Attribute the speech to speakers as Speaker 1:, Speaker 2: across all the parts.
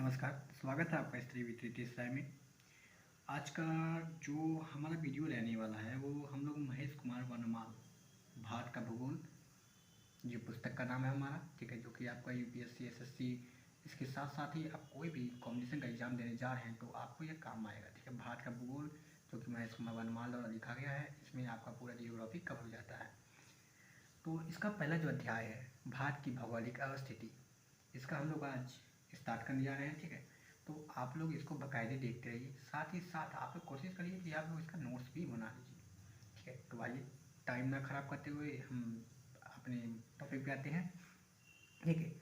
Speaker 1: नमस्कार, स्वागत है आपका स्त्री वितरित राय में। आज का जो हमारा वीडियो रहने वाला है वो हम लोग महेश कुमार वनमाल भारत का भूगोल, जो पुस्तक का नाम है हमारा, ठीक है, जो कि आपका यूपीएससी एसएससी इसके साथ साथ ही आप कोई भी कॉम्पिटिशन का एग्जाम देने जा रहे हैं तो आपको ये काम आएगा, ठीक है। भारत का भूगोल जो कि महेश कुमार वनमाल द्वारा लिखा गया है, इसमें आपका पूरा जियोग्राफी कवर हो जाता है। तो इसका पहला जो अध्याय है भारत की भौगोलिक अवस्थिति, इसका हम लोग आज स्टार्ट करने जा रहे हैं, ठीक है। तो आप लोग इसको बाकायदे देखते रहिए, साथ ही साथ आप लोग कोशिश करिए कि आप लोग इसका नोट्स भी बना लीजिए, ठीक है। तो आइए टाइम ना ख़राब करते हुए हम अपने टॉपिक पे आते हैं, ठीक है।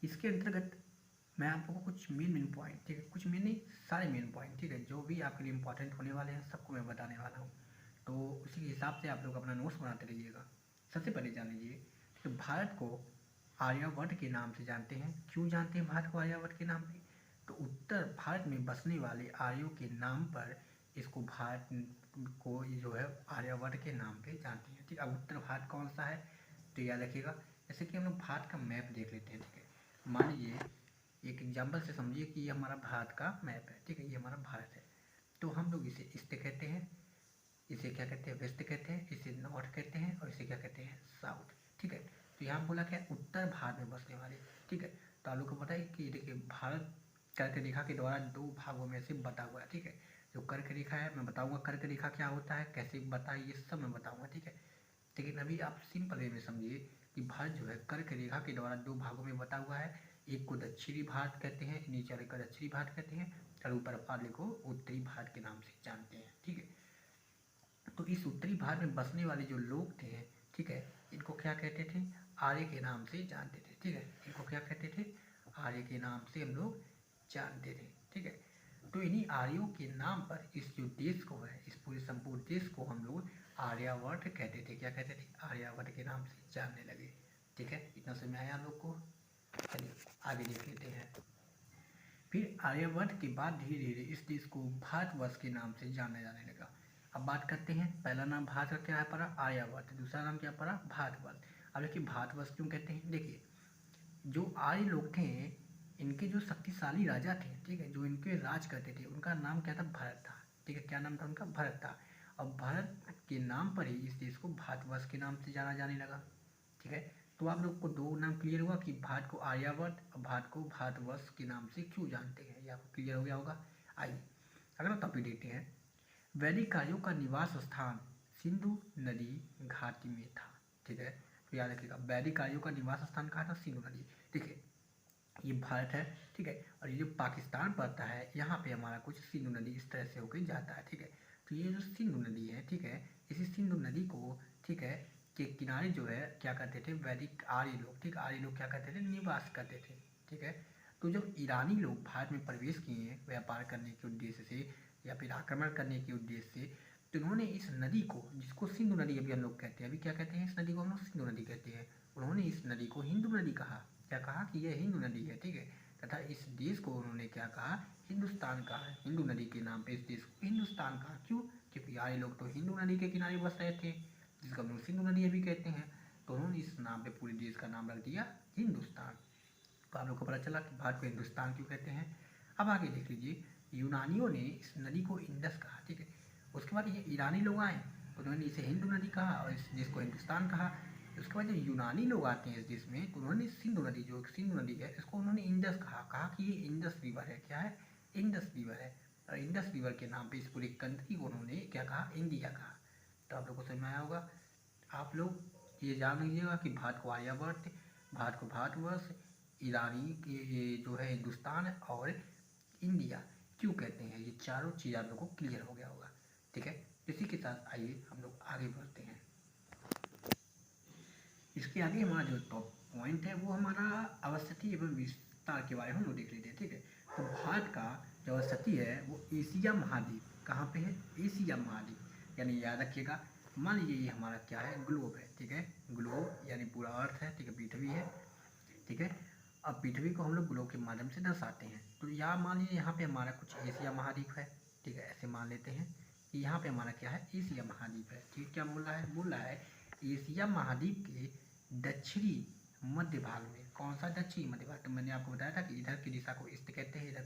Speaker 1: इसके अंतर्गत मैं आप लोगों को कुछ मेन पॉइंट, ठीक है, कुछ मेन नहीं सारे मेन पॉइंट, ठीक है, जो भी आपके लिए इंपॉर्टेंट होने वाले हैं सबको मैं बताने वाला हूँ। तो उसी के हिसाब से आप लोग अपना नोट्स बनाते रहिएगा। सबसे पहले जान लीजिए कि भारत को आर्यभट्ट के नाम से जानते हैं। क्यों जानते हैं भारत को आर्यभट्ट के नाम से? तो उत्तर भारत में बसने वाले आर्यों के नाम पर इसको भारत को जो है आर्यभट्ट के नाम पे जानते हैं, ठीक है। अब उत्तर भारत कौन सा है तो याद रखिएगा। जैसे कि हम लोग भारत का मैप देख लेते हैं, ठीक है। मान लीजिए एक एग्जाम्पल से समझिए कि ये हमारा भारत का मैप है, ठीक है, ये हमारा भारत है। तो हम लोग इसे ईस्ट कहते हैं, इसे क्या कहते हैं वेस्ट कहते हैं, इसे नॉर्थ कहते हैं और इसे क्या कहते हैं साउथ, ठीक है। तो यहाँ बोला क्या उत्तर भारत में बसने वाले, ठीक है। तो आप लोग को पता है कि देखिए भारत कर्क रेखा के द्वारा दो भागों में से बटा हुआ है, ठीक है। जो कर्क रेखा है मैं बताऊंगा कर्क रेखा क्या होता है, कैसे बताए, ये सब मैं बताऊंगा, ठीक है। लेकिन अभी आप सिंपल वे में समझिए कि भारत जो है कर्क रेखा के द्वारा दो भागों में बटा हुआ है। एक को दक्षिणी भारत कहते हैं, नीचे वाले को दक्षिणी भारत कहते हैं और ऊपर वाले को उत्तरी भारत के नाम से जानते हैं, ठीक है। तो इस उत्तरी भारत में बसने वाले जो लोग थे, ठीक है, इनको क्या कहते थे, आर्य के नाम से जानते थे, ठीक है। इनको क्या कहते थे, आर्य के नाम से हम लोग जानते थे, ठीक है। तो इन्हीं आर्यों के नाम पर इस जो देश को है, इस पूरे संपूर्ण देश को हम लोग आर्यावर्त कहते थे। क्या कहते थे, आर्यावर्त के नाम से जानने लगे, ठीक है। इतना समझ में आया आप लोग को? चलिए आगे देख लेते हैं। फिर आर्यवर्त के बाद धीरे धीरे इस देश को भारतवर्ष के नाम से जाना जाने लगा। अब बात करते हैं, पहला नाम भारत का क्या पड़ा, आर्यवर्त, दूसरा नाम क्या पड़ा, भारतवर्ष। अब देखिए भारतवर्ष क्यों कहते हैं, देखिए जो आर्य लोग थे इनके जो शक्तिशाली राजा थे, ठीक है, जो इनके राज करते थे उनका नाम क्या था, भरत था, ठीक है। क्या नाम था उनका, भरत था। और भरत के नाम पर ही इस देश को भारतवर्ष के नाम से जाना जाने लगा, ठीक है। तो आप लोग को दो नाम क्लियर हुआ कि भारत को आर्यवर्त और भारत को भारतवर्ष के नाम से क्यों जानते हैं, ये आपको क्लियर हो गया होगा। आइए अगला टॉपिक देखते हैं। वैदिक कार्यों का निवास स्थान सिंधु नदी घाटी में था, ठीक है। तो याद रखिएगा वैदिक कार्यों का निवास स्थान कहाँ था, सिंधु नदी। देखिए ये भारत है, ठीक है, और ये जो पाकिस्तान पड़ता है यहाँ पे हमारा कुछ सिंधु नदी इस तरह से होकर जाता है, ठीक है। तो ये जो सिंधु नदी है, ठीक है, इसी सिंधु नदी को, ठीक है, के किनारे जो है क्या करते थे वैदिक आर्य लोग, ठीक, आर्य लोग क्या करते थे, निवास करते थे, ठीक है। तो जब ईरानी लोग भारत में प्रवेश किए व्यापार करने के उद्देश्य से या फिर आक्रमण करने के उद्देश्य से, तो उन्होंने इस नदी को, जिसको सिंधु नदी अभी हम लोग कहते हैं, अभी क्या कहते हैं इस नदी को हम लोग सिंधु नदी कहते हैं, उन्होंने इस नदी को हिंदू नदी कहा। क्या कहा कि यह हिंदू नदी है, ठीक है। तथा इस देश को उन्होंने क्या कहा, हिंदुस्तान कहा। हिंदू नदी के नाम पे इस देश को हिंदुस्तान कहा। क्यों, क्योंकि आर्य लोग तो हिंदू नदी के किनारे बस रहे थे, जिसको हम लोग सिंधु नदी अभी कहते हैं। तो उन्होंने इस नाम पे पूरे देश का नाम रख दिया हिंदुस्तान। तो आप लोग को पता चला कि भारत को हिंदुस्तान क्यों कहते हैं। अब आगे देख लीजिए, यूनानियों ने इस नदी को इंडस कहा, ठीक है। उसके बाद ये ईरानी लोग आए, उन्होंने इसे हिंदू नदी कहा और इस देश को हिंदुस्तान कहा। उसके बाद जब यूनानी लोग आते हैं इस देश में, तो उन्होंने सिंधु नदी, जो सिंधु नदी है, इसको उन्होंने इंडस कहा, कहा कि ये इंडस रिवर है। क्या है, इंडस रिवर है। और इंडस रिवर के नाम पे इस पूरी कंट्री को उन्होंने क्या कहा, इंडिया कहा। तो आप लोग को समझ में आया होगा। आप लोग ये जान लीजिएगा कि भारत को आर्यवर्त, भारत को भारतवर्ष, ईरानी के ये जो है हिंदुस्तान और इंडिया क्यों कहते हैं, ये चारों चीज़ आप लोग को क्लियर हो गया होगा, ठीक है। इसी के साथ आइए हम लोग आगे बढ़ते हैं। इसके आगे हमारा जो टॉप पॉइंट है वो हमारा अवस्थिति एवं विस्तार के बारे में हम लोग देख लेते हैं, ठीक है। तो भारत का जो अवस्थिति है वो एशिया महाद्वीप, कहाँ पे है, एशिया महाद्वीप, यानी याद रखिएगा। मान लीजिए ये हमारा क्या है, ग्लोब है, ठीक है, ग्लोब यानी पूरा अर्थ है, ठीक है, पृथ्वी है, ठीक है। अब पृथ्वी को हम लोग ग्लोब के माध्यम से दर्शाते हैं। तो यहाँ मान लीजिए यहाँ पे हमारा कुछ एशिया महाद्वीप है, ठीक है, ऐसे मान लेते हैं कि यहाँ पे हमारा क्या है, एशिया महाद्वीप है, ठीक। क्या बोल रहा है, बोल रहा है एशिया महाद्वीप के दक्षिणी मध्य भाग में, कौन सा दक्षिणी मध्य भाग, तो मैंने आपको बताया था कि इधर की दिशा को ईस्ट कहते हैं, इधर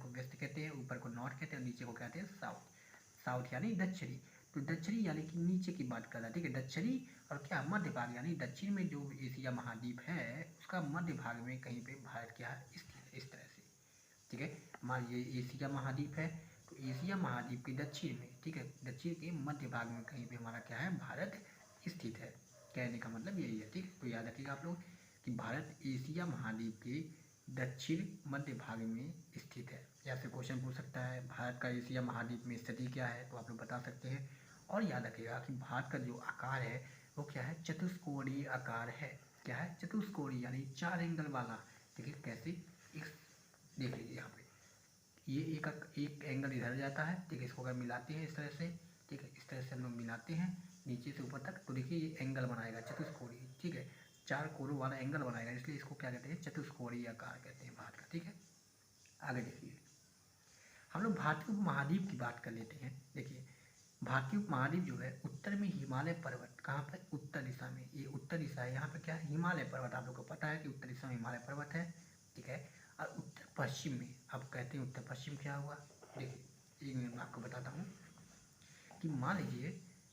Speaker 1: साउथ यानी दक्षिणी, तो दक्षिणी यानी कि नीचे की बात कर रहा है, ठीक है। दक्षिणी और क्या मध्य भाग यानी दक्षिण में जो एशिया महाद्वीप है उसका मध्य भाग में कहीं पे भारत क्या है स्थित है, इस तरह से, ठीक है। मान ये एशिया महाद्वीप है, तो एशिया महाद्वीप के दक्षिण में, ठीक है, दक्षिण के मध्य भाग में कहीं पे हमारा क्या है भारत स्थित है। कहने का मतलब यही है, ठीक है। तो याद रखिएगा आप लोग कि भारत एशिया महाद्वीप के दक्षिण मध्य भाग में स्थित है। या फिर क्वेश्चन पूछ सकता है भारत का एशिया महाद्वीप में स्थिति क्या है, तो आप लोग बता सकते हैं। और याद रखिएगा कि भारत का जो आकार है वो क्या है, चतुष्कोणीय आकार है। क्या है, चतुष्कोणीय यानी 4 एंगल वाला। देखिए कैसे, इस देख लीजिए यहाँ पे ये एक एंगल इधर जाता है, ठीक है। इसको अगर मिलाते हैं इस तरह से, ठीक है, इस तरह से हम लोग मिलाते हैं नीचे से ऊपर तक, तो देखिए ये एंगल बनाएगा चतुष्कोणीय, ठीक है। 4 कोणों वाला एंगल बनाएगा, इसलिए इसको क्या कहते हैं, चतुष्कोणीय आकार कहते हैं भारत का, ठीक है। आगे देखिए हम लोग भारतीय उपमहाद्वीप की बात कर लेते हैं। देखिए भारतीय उपमहाद्वीप जो है उत्तर में हिमालय पर्वत, कहाँ पर, उत्तर दिशा में, ये उत्तर दिशा है, यहाँ पे क्या है हिमालय पर्वत, आप लोग को पता है कि उत्तर दिशा में हिमालय पर्वत है, ठीक है। और उत्तर पश्चिम में, अब कहते हैं उत्तर पश्चिम क्या हुआ, देखिए 1 मिनट में आपको बताता हूँ कि मान लीजिए,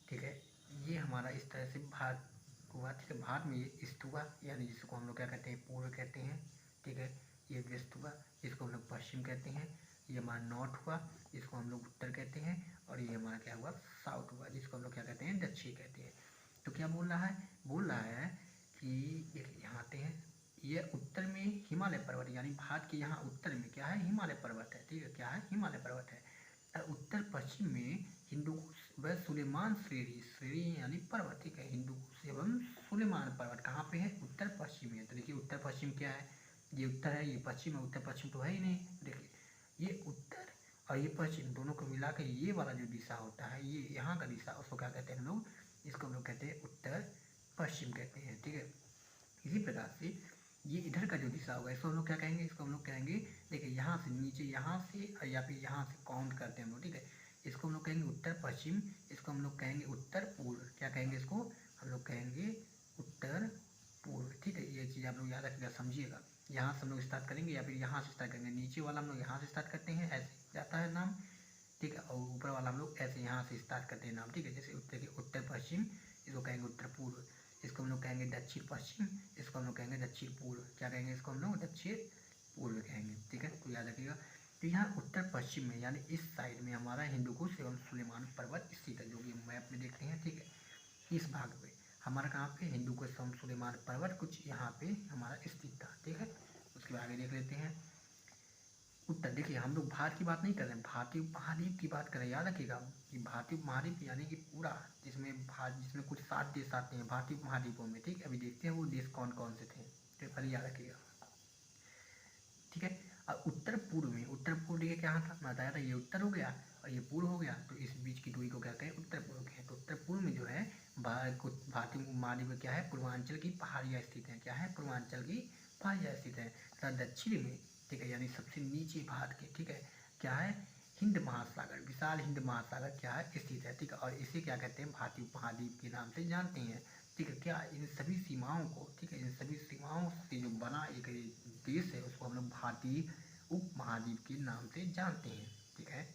Speaker 1: ठीक है, ये हमारा इस तरह से भारत हुआ, ठीक है। भारत में ये ईस्ट हुआ, यानी जिसको हम लोग क्या कहते हैं पूर्व कहते हैं, ठीक है। ये वेस्ट हुआ, इसको हम लोग पश्चिम कहते हैं। ये हमारा नॉर्थ हुआ, इसको हम लोग उत्तर कहते हैं। और ये हमारा क्या हुआ, साउथ हुआ, जिसको हम लोग क्या कहते हैं दक्षिण कहते हैं। तो क्या बोल रहा है, बोल रहा है कि देखिए यहाँ आते हैं, ये उत्तर में हिमालय पर्वत, यानी भारत के यहाँ उत्तर में क्या है हिमालय पर्वत है, ठीक है, क्या है हिमालय पर्वत है। और उत्तर पश्चिम में हिंदुकुश व सुलेमान श्रेणी, श्रेणी यानी पर्वत, ठीक है। हिंदुकुश एवं सुलेमान पर्वत कहाँ पे है, उत्तर पश्चिम में। तो देखिए उत्तर पश्चिम क्या है, ये उत्तर है, ये पश्चिम है, उत्तर पश्चिम तो है ही नहीं। देखिए ये उत्तर और ये पश्चिम दोनों को मिला के ये वाला जो दिशा होता है, ये यहाँ का दिशा, उसको क्या कहते हैं हम लोग, इसको हम लोग कहते हैं उत्तर पश्चिम कहते हैं, ठीक है। इसी प्रकार से ये इधर का जो दिशा होगा इसको हम लोग क्या कहेंगे, इसको हम लोग कहेंगे, देखिए यहाँ से नीचे, यहाँ से या फिर यहाँ से काउंट करते हैं हम लोग, ठीक है। इसको हम लोग कहेंगे उत्तर पश्चिम, इसको हम लोग कहेंगे उत्तर पूर्व, क्या कहेंगे इसको हम लोग कहेंगे उत्तर पूर्व, ठीक है। ये चीज़ आप लोग याद रखिएगा, समझिएगा। यहाँ से हम लोग स्टार्ट करेंगे या फिर यहाँ से स्टार्ट करेंगे, नीचे वाला हम लोग यहाँ से स्टार्ट करते हैं, ऐसे जाता है नाम, ठीक है। और ऊपर वाला हम लोग ऐसे यहाँ से स्टार्ट करते हैं नाम, ठीक है। जैसे उत्तर पश्चिम, इसको कहेंगे उत्तर पूर्व, इसको हम लोग कहेंगे दक्षिण पश्चिम, इसको हम लोग कहेंगे दक्षिण पूर्व, क्या कहेंगे इसको हम लोग दक्षिण पूर्व कहेंगे, ठीक है। तो याद रखिएगा, तो यहाँ उत्तर पश्चिम में यानी इस साइड में हमारा हिंदुकुश एवं सुलेमान पर्वत स्थित है, जो कि मैप में देखते हैं, ठीक है। इस भाग में हमारा कहाँ पे हिंदुकुश एवं सुलेमान पर्वत कुछ यहाँ पे हमारा स्थित था, ठीक है। उसके बाद आगे देख लेते हैं उत्तर। देखिए हम लोग भारत की बात नहीं कर रहे हैं, भारतीय उपमहाद्वीप की बात कर रहे हैं। याद रखिएगा कि भारतीय उपमहाद्वीप यानी कि पूरा, जिसमें कुछ 7 देश आते हैं भारतीय उपमहाद्वीपों में, ठीक है। अभी देखते हैं वो देश कौन कौन से थे, तो पहले याद रखिएगा, ठीक है। और उत्तर पूर्व में, उत्तर पूर्व देखिए क्या था, मैं बताया था, ये उत्तर हो गया और ये पूर्व हो गया, तो इस बीच की दूरी को क्या कहें उत्तर पूर्व कहें। तो उत्तर पूर्व में जो है भारतीय उपमहाद्वीप में क्या है, पूर्वांचल की पहाड़ियाँ स्थित हैं, क्या है पूर्वांचल की पहाड़ियाँ स्थित हैं। तथा दक्षिण में, ठीक है, यानी सबसे नीचे भारत के, ठीक है, क्या है हिंद महासागर, विशाल हिंद महासागर क्या है स्थित है, ठीक है। और इसे क्या कहते हैं भारतीय उपमहाद्वीप के नाम से जानते हैं, ठीक है। क्या इन सभी सीमाओं को, ठीक है, इन सभी सीमाओं से जो बना एक देश है उसको हम लोग भारतीय उपमहाद्वीप के नाम से जानते हैं, ठीक है।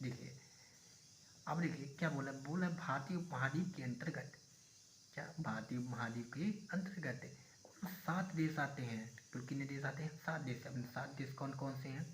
Speaker 1: देखिए अब देखिए क्या बोला, भारतीय उपमहाद्वीप के अंतर्गत, क्या भारतीय उपमहाद्वीप के अंतर्गत 7 देश आते हैं। तो कितने देश आते हैं, 7 देश। अब 7 देश कौन कौन से हैं,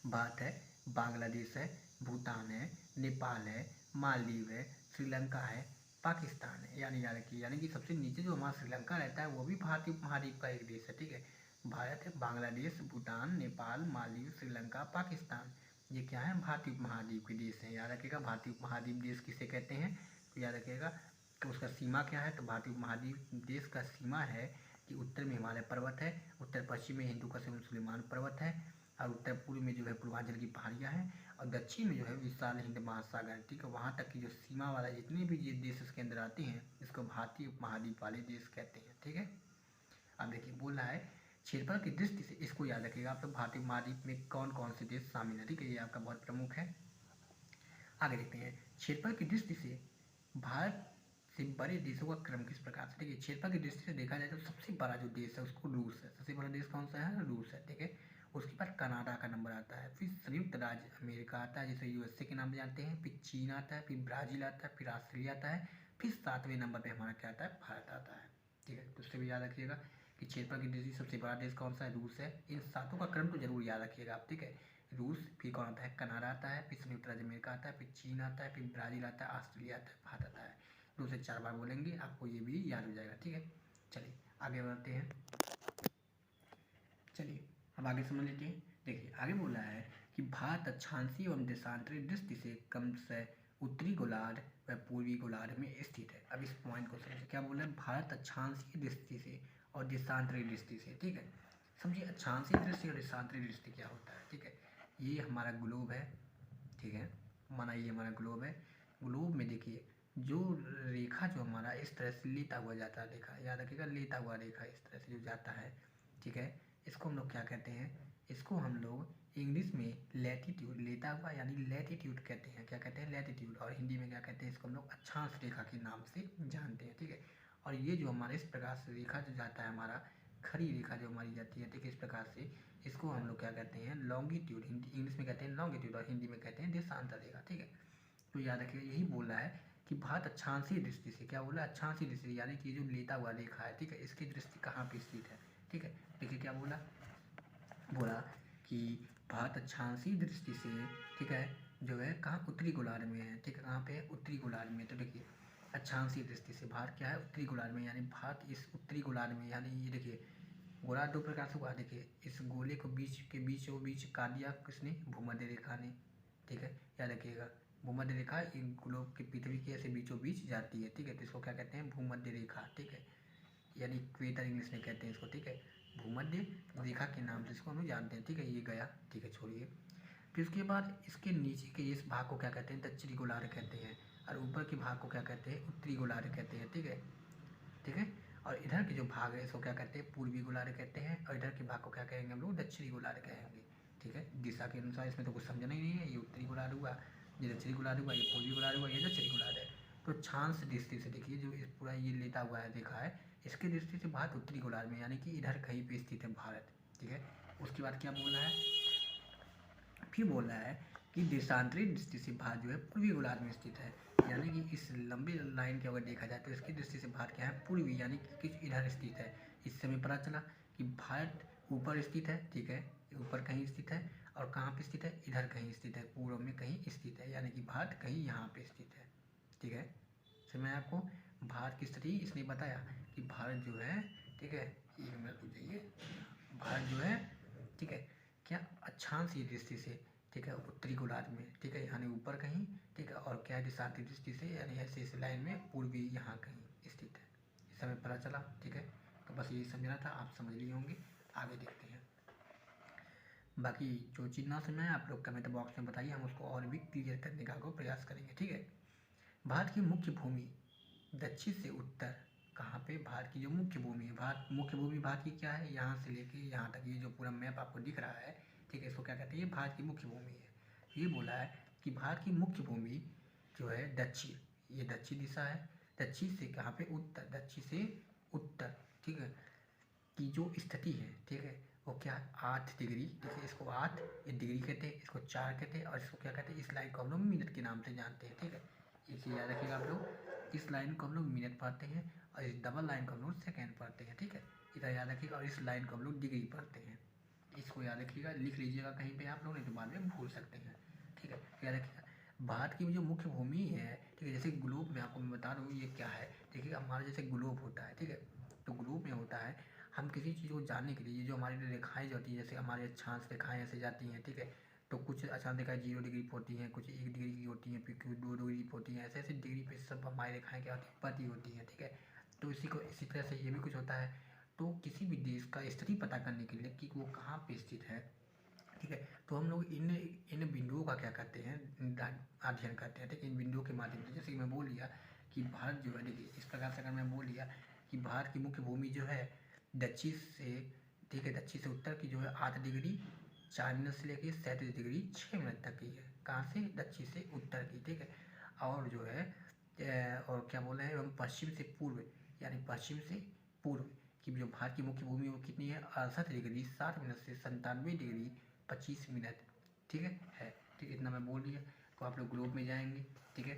Speaker 1: बात है बांग्लादेश है, भूटान है, नेपाल है, मालदीव है, श्रीलंका है, पाकिस्तान है। यानी याद रखिए, यानी कि सबसे नीचे जो हमारा श्रीलंका रहता है वो भी भारतीय उपमहाद्वीप का एक देश है, ठीक है। भारत है, बांग्लादेश, भूटान, नेपाल, मालदीव, श्रीलंका, पाकिस्तान, ये क्या है भारतीय उपमहाद्वीप के देश हैं। याद रखिएगा भारतीय उपमहाद्वीप देश किसे कहते हैं, तो याद रखिएगा तो उसका सीमा क्या है, तो भारतीय उपमहाद्वीप देश का सीमा है कि उत्तर में हिमालय पर्वत है, उत्तर पश्चिम में हिंदुकुश एवं सुलेमान पर्वत है, और उत्तर पूर्व में जो है पूर्वांचल की पहाड़ियाँ हैं, और दक्षिण में जो है विशाल हिंद महासागर, ठीक है। वहाँ तक की जो सीमा वाला जितने भी ये देश इसके अंदर आते हैं इसको भारतीय उपमहाद्वीप वाले देश कहते हैं, ठीक है। अब देखिए बोल रहा है क्षेत्रफल की दृष्टि से, इसको याद रखिएगा आप, तो भारतीय उपमहाद्वीप में कौन कौन से देश शामिल है, ठीक है, ये आपका बहुत प्रमुख है। आगे देखते हैं क्षेत्रफल की दृष्टि से भारत से बड़े देशों का क्रम किस प्रकार से। देखिए क्षेत्रफल की दृष्टि से देखा जाए तो सबसे बड़ा जो देश है उसको रूस है, सबसे बड़ा देश कौन सा है, रूस है, ठीक है। उसके बाद कनाडा का नंबर आता है, फिर संयुक्त राज्य अमेरिका आता है जिसे यूएसए के नाम से जानते हैं, फिर चीन आता है, फिर ब्राज़ील आता है, फिर ऑस्ट्रेलिया आता है, फिर 7वें नंबर पे हमारा क्या आता है, भारत आता है। ठीक है, तो उससे भी याद रखिएगा कि क्षेत्रफल की दृष्टि सबसे बड़ा देश कौन सा है, रूस है। इन सातों का क्रम तो जरूर याद रखिएगा आप। ठीक है, रूस, फिर कौन आता है, कनाडा आता है, फिर संयुक्त राज्य अमेरिका आता है, फिर चीन आता है, फिर ब्राज़ील आता है, ऑस्ट्रेलिया आता है, भारत आता है। 2 से 4 बार बोलेंगे, आपको ये भी याद हो जाएगा। ठीक है, चलिए आगे बढ़ते हैं। चलिए अब आगे समझ लेते हैं। देखिए आगे बोला है कि भारत अक्षांशीय एवं देशांतरित दृष्टि से क्रमशः उत्तरी गोलार्ध व पूर्वी गोलार्ध में स्थित है। अब इस पॉइंट को समझिए, क्या बोला है, भारत अक्षांशीय दृष्टि से और देशांतरित दृष्टि से। ठीक है, समझिए अक्षांशीय दृष्टि और देशांतरित दृष्टि क्या होता है। ठीक है, ये हमारा ग्लोब है। ठीक है, माना ये हमारा ग्लोब है। ग्लोब में देखिए जो रेखा जो हमारा इस तरह से लेता हुआ जाता है, रेखा याद रखिएगा, लेता हुआ रेखा इस तरह से जो जाता है। ठीक है, इसको हम लोग क्या कहते हैं, इसको हम लोग इंग्लिश में लैटिट्यूड, लेता हुआ यानी लैटिट्यूड कहते हैं। क्या कहते हैं, लैटिट्यूड। और हिंदी में क्या कहते हैं, इसको हम लोग अक्षांश रेखा के नाम से जानते हैं। ठीक है, और ये जो हमारे इस प्रकार से रेखा जो जाता है, हमारा खड़ी रेखा जो हमारी जाती है, ठीक है, इस प्रकार से इसको हम लोग क्या कहते हैं, लॉन्गिट्यूड। हिंदी इंग्लिश में कहते हैं लॉन्गिट्यूड और हिंदी में कहते हैं देशांतर रेखा। ठीक है, तो याद रखिए यही बोल रहा है कि भारत अक्षांशीय दृष्टि से, क्या बोला, अक्षांशीय दृष्टि यानी कि जो लेता हुआ रेखा है, ठीक है, इसकी दृष्टि कहाँ पे स्थित है। ठीक है, देखिए क्या बोला, बोला कि भारत अक्षांशीय दृष्टि से, ठीक है, जो है कहाँ, उत्तरी गोलार्ध में है। ठीक है, कहाँ पे है, उत्तरी गोलार्ध में। तो देखिए अक्षांशीय दृष्टि से भारत क्या है, उत्तरी गोलार्ध में, यानी भारत इस उत्तरी गोलार्ध में, यानी ये देखिए गोलार्ध 2 प्रकार से हुआ। देखिए इस गोले को बीचों बीच काट दिया किसने, भूमध्य रेखा ने। ठीक है, याद रखिएगा भूमध्य रेखा एक ग्लोब की पृथ्वी के ऐसे बीचों बीच जाती है। ठीक है, तो इसको क्या कहते हैं, भूमध्य रेखा। ठीक है, यानी इक्वेटर इंग्लिश में कहते हैं इसको। ठीक है, भूमध्य रेखा के नाम से इसको हम जानते हैं। ठीक है, ये गया। ठीक है, छोड़िए। फिर उसके बाद इसके नीचे के इस भाग को क्या कहते हैं, दक्षिणी गोलार्ध कहते हैं, और ऊपर के भाग को क्या कहते हैं, उत्तरी गोलार्ध कहते हैं। ठीक है, ठीक है, और इधर के जो भाग है इसको क्या कहते हैं, पूर्वी गोलार्ध कहते हैं, और इधर के भाग को क्या कहेंगे हम लोग, दक्षिणी गोलार्ध कहेंगे। ठीक है, दिशा के अनुसार, इसमें तो कुछ समझना ही नहीं है। ये उत्तरी गोलार्ध हुआ, ये दक्षिणी गोलार्ध हुआ, ये पूर्वी गोलार्ध हुआ, ये दक्षिणी गोलार्ध है। तो छांस दृष्टि से देखिए जो इस पूरा ये लेता हुआ है देखा है, इसकी दृष्टि से भारत उत्तरी गोलार्ध में, यानी कि इधर कहीं पे स्थित है भारत। ठीक है, उसके बाद क्या बोल रहा है, फिर बोल रहा है कि देशांतरित दृष्टि से भारत जो है पूर्वी गोलार्ध में स्थित है, यानी कि इस लंबी लाइन के अगर देखा जाए तो इसकी दृष्टि से भारत क्या है, पूर्वी, यानी कि किस इधर स्थित है। इससे हमें पता चला कि भारत ऊपर स्थित है। ठीक है, ऊपर कहीं स्थित है, और कहाँ पे स्थित है, इधर कहीं स्थित है, पूर्व में कहीं स्थित है, यानी कि भारत कहीं यहाँ पे स्थित है। ठीक है, फिर मैं आपको भारत की स्थिति इसने बताया कि भारत जो है, ठीक है, 1 मिनट रुक जाइए, भारत जो है, ठीक है, क्या अक्षांशीय दृष्टि से, ठीक है, उत्तरी गोलार्ध में, ठीक है, यानी ऊपर कहीं, ठीक है, और क्या देशांतरित दृष्टि से, यानी ऐसे इस लाइन में पूर्वी यहाँ कहीं स्थित है। इस समय पता चला। ठीक है, तो बस यही समझना था, आप समझ लिए होंगे। आगे देखते हैं, बाकी जो चीज़ ना समझ आए आप लोग कमेंट बॉक्स में बताइए, हम उसको और भी क्लियर करने का को प्रयास करेंगे। ठीक है, भारत की मुख्य भूमि दक्षिण से उत्तर, कहाँ पे, भारत की जो मुख्य भूमि है, भारत मुख्य भूमि भारत की क्या है, यहाँ से लेके यहाँ तक, ये जो पूरा मैप आपको दिख रहा है, ठीक है, इसको क्या कहते हैं, ये भारत की मुख्य भूमि है। ये बोला है कि भारत की मुख्य भूमि जो है दक्षिण, ये दक्षिण दिशा है, दक्षिण से कहाँ पे, उत्तर, दक्षिण से उत्तर, ठीक है, की जो स्थिति है, ठीक है, वो क्या, 8 डिग्री। देखिए इसको 8 ये डिग्री कहते हैं, इसको 4 कहते हैं, और इसको क्या कहते हैं, इस लाइन को हम लोग मिनट के नाम से जानते हैं। ठीक है, ये चीज़ याद रखिएगा आप लोग, इस लाइन को हम लोग मिनट पढ़ते हैं, और इस डबल लाइन को हम लोग सेकेंड पढ़ते हैं। ठीक है, इधर याद रखिएगा, और इस लाइन को हम लोग डिग्री पढ़ते हैं। इसको याद रखिएगा, लिख लीजिएगा कहीं पे आप लोग, नहीं तो बाद में भूल सकते हैं। ठीक है, याद रखिएगा भारत की जो मुख्य भूमि है, ठीक है, जैसे ग्लोब में आपको मैं बता रहा हूँ ये क्या है। देखिए हमारा जैसे ग्लोब होता है, ठीक है, तो ग्लोब में होता है, हम किसी चीज़ को जानने के लिए जो हमारी रेखाएं जाती हैं, जैसे हमारे अक्षांश रेखाएं ऐसे जाती हैं। ठीक है, तो कुछ अक्षांश रेखाएं 0 डिग्री पर होती हैं, कुछ 1 डिग्री की होती हैं, फिर कुछ 2 डिग्री पर होती हैं, ऐसे ऐसे डिग्री पे सब हमारी रेखाएं क्या होती हैं, पती होती हैं। ठीक है, तो इसी तरह से ये भी कुछ होता है। तो किसी भी देश का स्थिति पता करने के लिए कि वो कहाँ पे स्थित है, ठीक है, तो हम लोग इन इन बिंदुओं का क्या करते हैं, अध्ययन करते हैं। ठीक है, इन बिंदुओं के माध्यम से, जैसे कि मैं बोल लिया कि भारत जो है, देखिए इस प्रकार से अगर मैं बोल लिया कि भारत की मुख्य भूमि जो है दक्षिण से, ठीक है, दक्षिण से उत्तर की जो है 8 डिग्री 4 मिनट से लेकर 37 डिग्री 6 मिनट तक की है, कहाँ से, दक्षिण से उत्तर की। ठीक है, और जो है और क्या बोल रहे हैं, एवं पश्चिम से पूर्व, यानी पश्चिम से पूर्व कि जो भारत की मुख्य भूमि वो कितनी है, 68 डिग्री 60 मिनट से 97 डिग्री 25 मिनट, ठीक है। ठीक, इतना मैं बोल दिया। तो आप लोग ग्लोब में जाएंगे, ठीक है।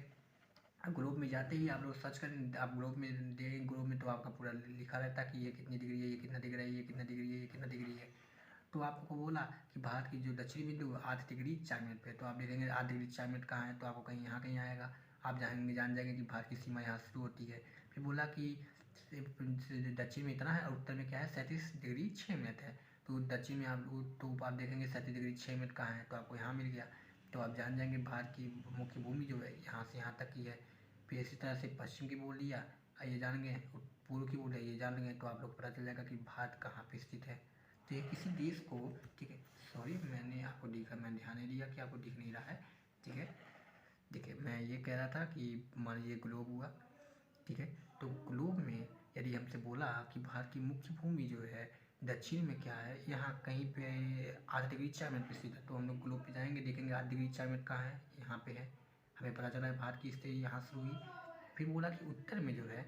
Speaker 1: अब ग्लोब में जाते ही आप लोग सर्च करें, आप ग्लोब में देखेंगे, ग्लोब में तो आपका पूरा लिखा रहता है कि ये कितनी डिग्री है, ये कितना डिग्री है, ये कितना डिग्री है, ये कितना डिग्री है। तो आपको बोला कि भारत की जो दक्षिणी बिंदु 8 डिग्री 4 मिनट पे, तो आप देखेंगे 8 डिग्री 4 मिनट कहाँ है, तो आपको कहीं यहाँ कहीं आएगा। आप जान जाएंगे कि भारत की सीमा यहाँ शुरू होती है। फिर बोला कि दक्षिण में इतना है और उत्तर में क्या है, 37 डिग्री 6 मिनट है। तो दक्षिण में आप देखेंगे 37 डिग्री 6 मिनट कहाँ है, तो आपको यहाँ मिल गया। तो आप जान जाएंगे भारत की मुख्य भूमि जो है यहाँ से यहाँ तक की है। फिर इसी तरह से पश्चिम की बोल दिया, ये जान गए, पूर्व की बोल ये जान गए, तो आप लोग पता चल जाएगा कि भारत कहाँ पे स्थित है। तो ये किसी देश को, ठीक है, सॉरी मैंने आपको दिखा, मैं ध्यान नहीं दिया कि आपको दिख नहीं रहा है, ठीक है। देखिए मैं ये कह रहा था कि मान लीजिए ग्लोब हुआ, ठीक है। तो ग्लोब में यदि हमसे बोला कि भारत की मुख्य भूमि जो है दक्षिण में क्या है, यहाँ कहीं पे 8 डिग्री 4 मिनट पे स्थित है, तो हम लोग ग्लोब पे जाएंगे, देखेंगे 8 डिग्री 4 मिनट कहाँ है, यहाँ पे है। हमें पता चला है भारत की स्थिति यहाँ शुरू हुई। फिर बोला कि उत्तर में जो है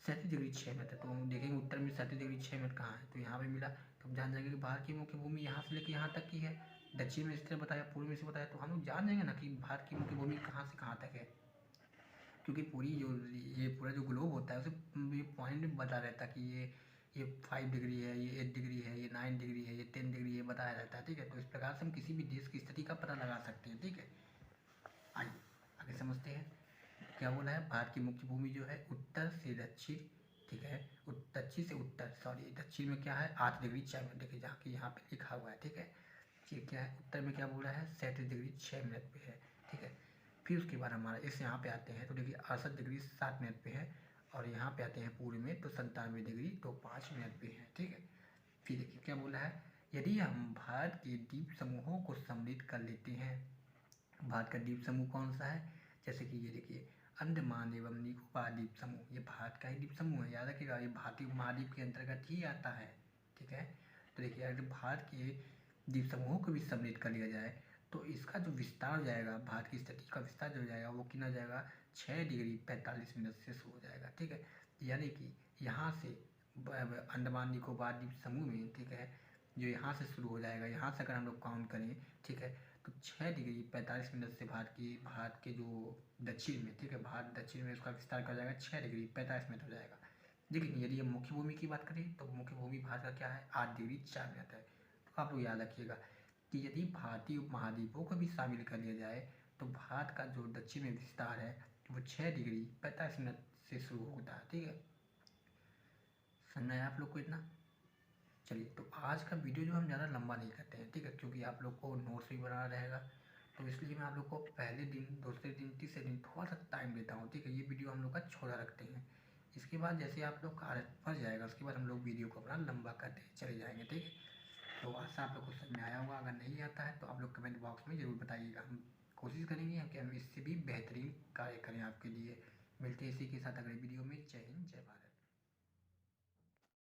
Speaker 1: 37 डिग्री 6 मिनट है, तो हम देखेंगे उत्तर में 37 डिग्री 6 मिनट कहाँ है, तो यहाँ पे मिला। तो हम जान जाएंगे कि भारत की मुख्य भूमि यहाँ से लेकर यहाँ तक की है। दक्षिण में इस तरह बताया, पूर्व में से बताया, तो हम लोग जान जाएंगे ना कि भारत की मुख्य भूमि कहाँ से कहाँ तक है। क्योंकि पूरी जो ये पूरा जो ग्लोब होता है उसे ये पॉइंट बता रहता है कि ये 5 डिग्री है, ये 8 डिग्री है, ये 9 डिग्री है, ये 10 डिग्री है, बताया रहता है, ठीक है। तो इस प्रकार से हम किसी भी देश की स्थिति का पता लगा सकते हैं, ठीक है। आइए आगे समझते हैं। क्या बोला है, भारत की मुख्य भूमि जो है उत्तर से दक्षिण, ठीक है, दक्षिण से उत्तर, सॉरी दक्षिण में क्या है 8 डिग्री 4 मिनट, देखिए जहाँ की यहाँ पे लिखा हुआ है, ठीक है। फिर क्या है, उत्तर में क्या बोला है 37 डिग्री 6 मिनट पे है, ठीक है। फिर उसके बाद हमारा इस यहाँ पे आते हैं, तो देखिए 68 डिग्री 7 मिनट पे है। और यहाँ पे आते हैं पूर्व में, तो 97 डिग्री तो 5 मिनट पे है, ठीक है। फिर देखिए क्या बोला है, यदि हम भारत के द्वीप समूहों को सम्मिलित कर लेते हैं। भारत का द्वीप समूह कौन सा है, जैसे कि ये देखिए अंडमान एवं निकोबार द्वीप समूह, ये भारत का ही द्वीप समूह है, याद रखिएगा, ये भारतीय उपमहाद्वीप के अंतर्गत ही आता है, ठीक है। तो देखिए अगर भारत के द्वीप समूहों को भी सम्मिलित कर लिया जाए तो इसका जो विस्तार हो जाएगा, भारत की स्थिति का विस्तार जो हो जाएगा वो कितना जाएगा, 6 डिग्री 45 मिनट से शुरू हो जाएगा, ठीक है। यानी कि यहाँ से अंडमान निकोबार द्वीप समूह में, ठीक है, जो यहाँ से शुरू हो जाएगा, यहाँ से अगर हम लोग काउंट करें, ठीक है, तो 6 डिग्री 45 मिनट से भारत के जो दक्षिण में, ठीक है, भारत दक्षिण में उसका विस्तार कर जाएगा, 6 डिग्री 45 मिनट हो जाएगा। लेकिन यदि हम मुख्य भूमि की बात करें तो मुख्य भूमि भारत का क्या है, 8 डिग्री 4 मिनट है। तो आप लोग याद रखिएगा कि यदि भारतीय उपमहाद्वीपों को भी शामिल कर लिया जाए तो भारत का जो दक्षिण में विस्तार है वो 6 डिग्री 45 मिनट से शुरू होता है, ठीक है। समझना है आप लोग को इतना। चलिए, तो आज का वीडियो जो हम ज़्यादा लंबा नहीं करते हैं, ठीक है, क्योंकि आप लोग को नोट्स भी बनाना रहेगा, तो इसलिए मैं आप लोग को पहले दिन, दूसरे दिन, तीसरे दिन थोड़ा सा टाइम देता हूँ, ठीक है। ये वीडियो हम लोग का छोटा रखते हैं। इसके बाद जैसे आप लोग का आदत पड़ जाएगा उसके बाद हम लोग वीडियो को अपना लंबा करते चले जाएंगे, ठीक है। तो आशा आप लोग को समझ में आया होगा। अगर नहीं आता है तो आप लोग कमेंट बॉक्स में ज़रूर बताइएगा, हम कोशिश करेंगे कि हम इससे भी बेहतरीन कार्य करें आपके लिए। मिलते हैं इसी के साथ अगले वीडियो में। जय हिंद, जय भारत।